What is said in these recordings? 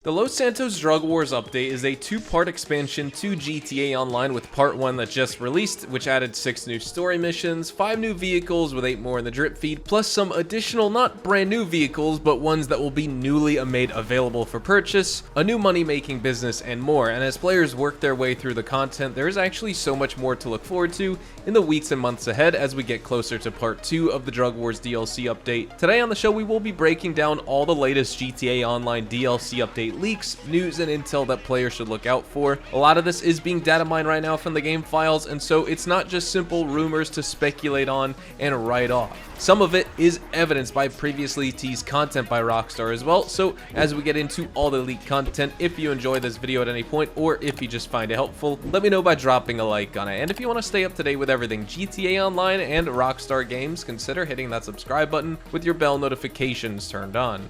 The Los Santos Drug Wars update is a two-part expansion to GTA Online, with part 1 that just released, which added 6 new story missions, 5 new vehicles with 8 more in the drip feed, plus some additional not brand new vehicles, but ones that will be newly made available for purchase, a new money-making business, and more. And as players work their way through the content, there is actually so much more to look forward to in the weeks and months ahead as we get closer to part 2 of the Drug Wars DLC update. Today on the show, we will be breaking down all the latest GTA Online DLC update leaks, news, and intel that players should look out for. A lot of this is being data mined right now from the game files, and so it's not just simple rumors to speculate on and write off. Some of it is evidenced by previously teased content by Rockstar as well. So as we get into all the leaked content, if you enjoy this video at any point, or if you just find it helpful, let me know by dropping a like on it. And if you want to stay up to date with everything GTA Online and Rockstar games, consider hitting that subscribe button with your bell notifications turned on.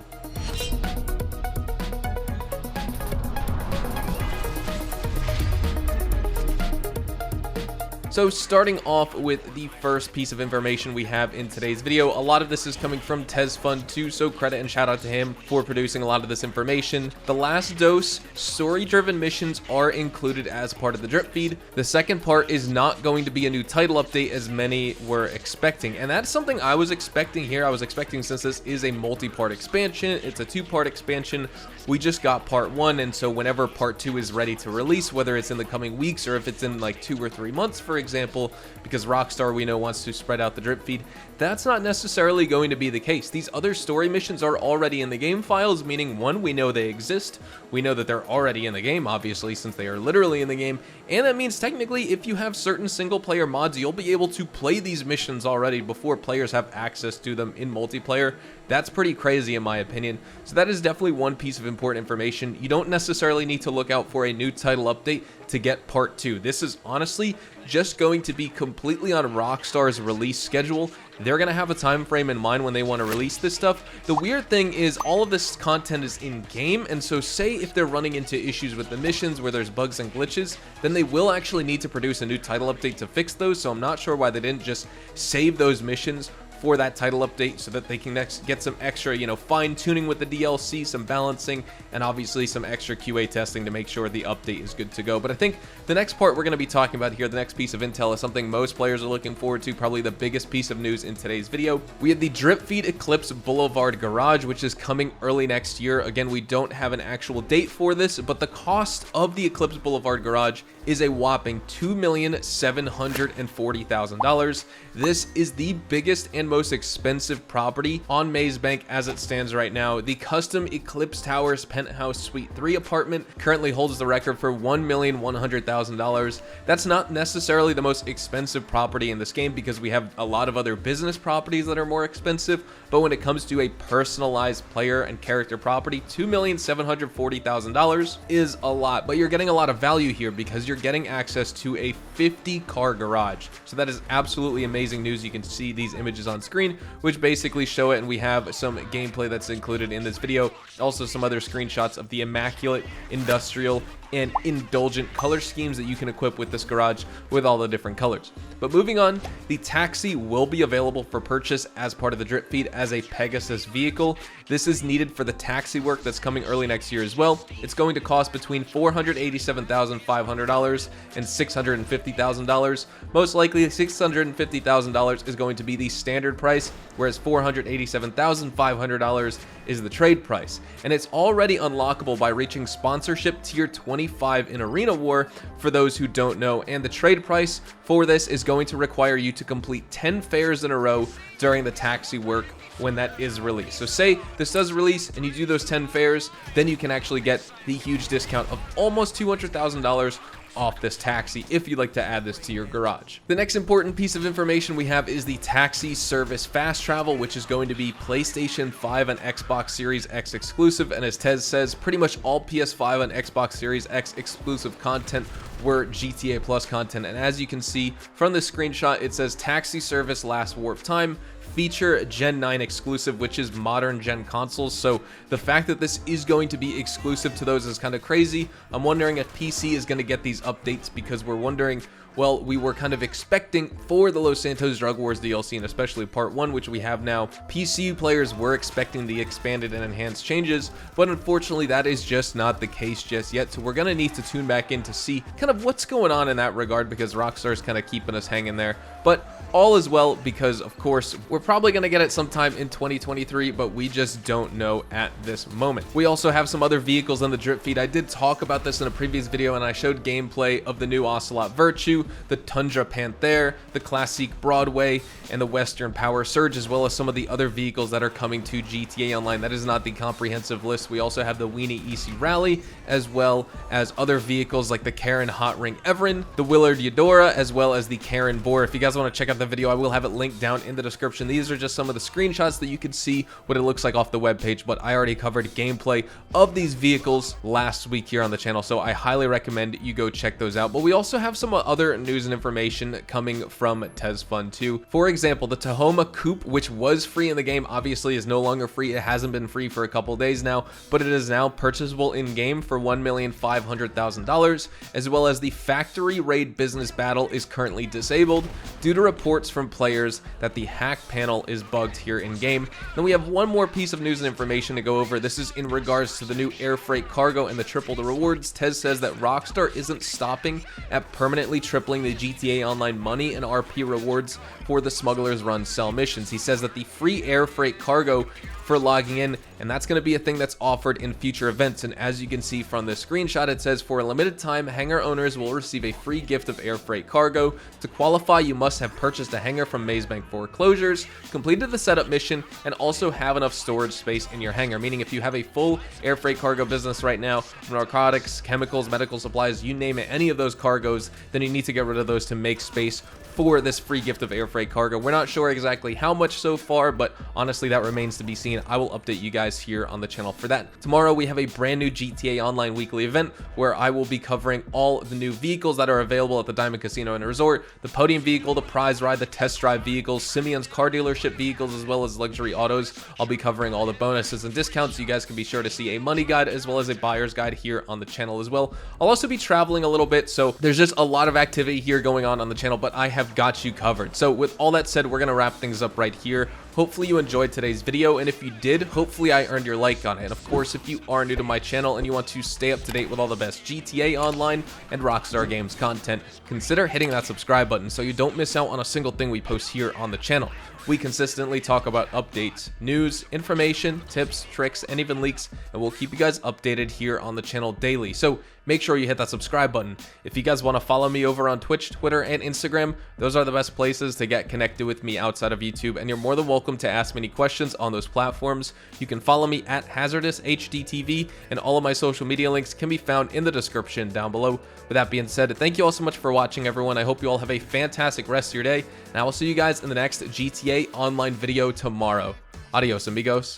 So starting off with the first piece of information we have in today's video, a lot of this is coming from TezFund2, so credit and shout out to him for producing a lot of this information. The last dose story-driven missions are included as part of the drip feed. The second part is not going to be a new title update as many were expecting, and that's something I was expecting here. I was expecting, since this is a multi-part expansion, it's a two-part expansion, we just got part 1, and so whenever part 2 is ready to release, whether it's in the coming weeks or if it's in like 2 or 3 months, for example, because Rockstar, we know, wants to spread out the drip feed, that's not necessarily going to be the case. These other story missions are already in the game files, meaning 1, we know they exist, we know that they're already in the game, obviously, since they are literally in the game, and that means technically if you have certain single player mods, you'll be able to play these missions already before players have access to them in multiplayer. That's pretty crazy in my opinion. So that is definitely one piece of important information. You don't necessarily need to look out for a new title update to get part 2. This is honestly just going to be completely on Rockstar's release schedule. They're going to have a time frame in mind when they want to release this stuff. The weird thing is all of this content is in game, and so say if they're running into issues with the missions where there's bugs and glitches, then they will actually need to produce a new title update to fix those. So I'm not sure why they didn't just save those missions for that title update so that they can get some extra, fine tuning with the DLC, some balancing, and obviously some extra QA testing to make sure the update is good to go. But I think the next part we're going to be talking about here, the next piece of intel, is something most players are looking forward to, probably the biggest piece of news in today's video. We have the drip feed Eclipse Boulevard Garage, which is coming early next year. Again, we don't have an actual date for this, but the cost of the Eclipse Boulevard Garage is a whopping $2,740,000. This is the biggest and most expensive property on Maze Bank as it stands right now. The custom Eclipse Towers Penthouse Suite 3 apartment currently holds the record for $1,100,000. That's not necessarily the most expensive property in this game because we have a lot of other business properties that are more expensive, but when it comes to a personalized player and character property, $2,740,000 is a lot, but you're getting a lot of value here because you're getting access to a 50-car garage. So that is absolutely amazing news. You can see these images on screen, which basically show it, and we have some gameplay that's included in this video. Also some other screenshots of the immaculate industrial and indulgent color schemes that you can equip with this garage with all the different colors. But moving on, the taxi will be available for purchase as part of the drip feed as a Pegasus vehicle. This is needed for the taxi work that's coming early next year as well. It's going to cost between $487,500 and $650,000. Most likely $650,000 is going to be the standard price, whereas $487,500 is the trade price. And it's already unlockable by reaching sponsorship tier 25 in Arena War, for those who don't know, and the trade price for this is going to require you to complete 10 fares in a row during the taxi work when that is released. So say this does release and you do those 10 fares, then you can actually get the huge discount of almost $200,000 off this taxi if you'd like to add this to your garage. The next important piece of information we have is the taxi service fast travel, which is going to be PlayStation 5 and Xbox Series X exclusive, and as Tez says, pretty much all PS5 and Xbox Series X exclusive content were GTA Plus content. And as you can see from the screenshot, it says taxi service last warp time feature Gen 9 exclusive, which is modern gen consoles. So the fact that this is going to be exclusive to those is kind of crazy. I'm wondering if PC is going to get these updates, because we're wondering, well, we were kind of expecting for the Los Santos Drug Wars DLC, and especially Part 1, which we have now, PC players were expecting the expanded and enhanced changes, but unfortunately that is just not the case just yet. So we're going to need to tune back in to see kind of what's going on in that regard, because Rockstar is kind of keeping us hanging there. But all is well, because of course we're probably going to get it sometime in 2023, but we just don't know at this moment. We also have some other vehicles in the drip feed. I did talk about this in a previous video, and I showed gameplay of the new Ocelot Virtue, the Tundra Panther, the Classic Broadway, and the Western Power Surge, as well as some of the other vehicles that are coming to GTA Online. That is not the comprehensive list. We also have the Weenie EC Rally, as well as other vehicles like the Karen Hot Ring Everin, the Willard Eudora, as well as the Karen Boar. If you guys want to check out the video, I will have it linked down in the description. These are just some of the screenshots that you can see what it looks like off the webpage, but I already covered gameplay of these vehicles last week here on the channel, so I highly recommend you go check those out. But we also have some other news and information coming from TezFun too. For example, the Tahoma Coupe, which was free in the game, obviously is no longer free. It hasn't been free for a couple days now, but it is now purchasable in game for $1,500,000, as well as the Factory Raid Business Battle is currently disabled due to reports from players that the hack panel is bugged here in game. Then we have one more piece of news and information to go over. This is in regards to the new air freight cargo and the triple the rewards. Tez says that Rockstar isn't stopping at permanently tripling the GTA Online money and RP rewards for the Smuggler's Run cell missions. He says that the free air freight cargo for logging in, and that's going to be a thing that's offered in future events. And as you can see from this screenshot, it says for a limited time, hangar owners will receive a free gift of air freight cargo. To qualify, you must have purchased a hangar from Maze Bank Foreclosures, completed the setup mission, and also have enough storage space in your hangar. Meaning if you have a full air freight cargo business right now, narcotics, chemicals, medical supplies, you name it, any of those cargoes, then you need to get rid of those to make space for this free gift of air freight cargo. We're not sure exactly how much so far, but honestly that remains to be seen. I will update you guys here on the channel for that. Tomorrow we have a brand new GTA Online weekly event where I will be covering all the new vehicles that are available at the Diamond Casino and Resort, the podium vehicle, the prize ride, the test drive vehicles, Simeon's car dealership vehicles, as well as luxury autos. I'll be covering all the bonuses and discounts. You guys can be sure to see a money guide as well as a buyer's guide here on the channel as well. I'll also be traveling a little bit, so there's just a lot of activity here going on the channel, but I have got you covered. So with all that said, we're gonna wrap things up right here. Hopefully you enjoyed today's video, and if you did, hopefully I earned your like on it. Of course, if you are new to my channel and you want to stay up to date with all the best GTA Online and Rockstar Games content, consider hitting that subscribe button so you don't miss out on a single thing we post here on the channel. We consistently talk about updates, news, information, tips, tricks, and even leaks, and we'll keep you guys updated here on the channel daily. So make sure you hit that subscribe button. If you guys want to follow me over on Twitch, Twitter, and Instagram, those are the best places to get connected with me outside of YouTube, and you're more than welcome to ask me any questions on those platforms. You can follow me at HazardousHDTV, and all of my social media links can be found in the description down below. With that being said, thank you all so much for watching, everyone. I hope you all have a fantastic rest of your day, and I will see you guys in the next GTA Online video tomorrow. Adios, amigos.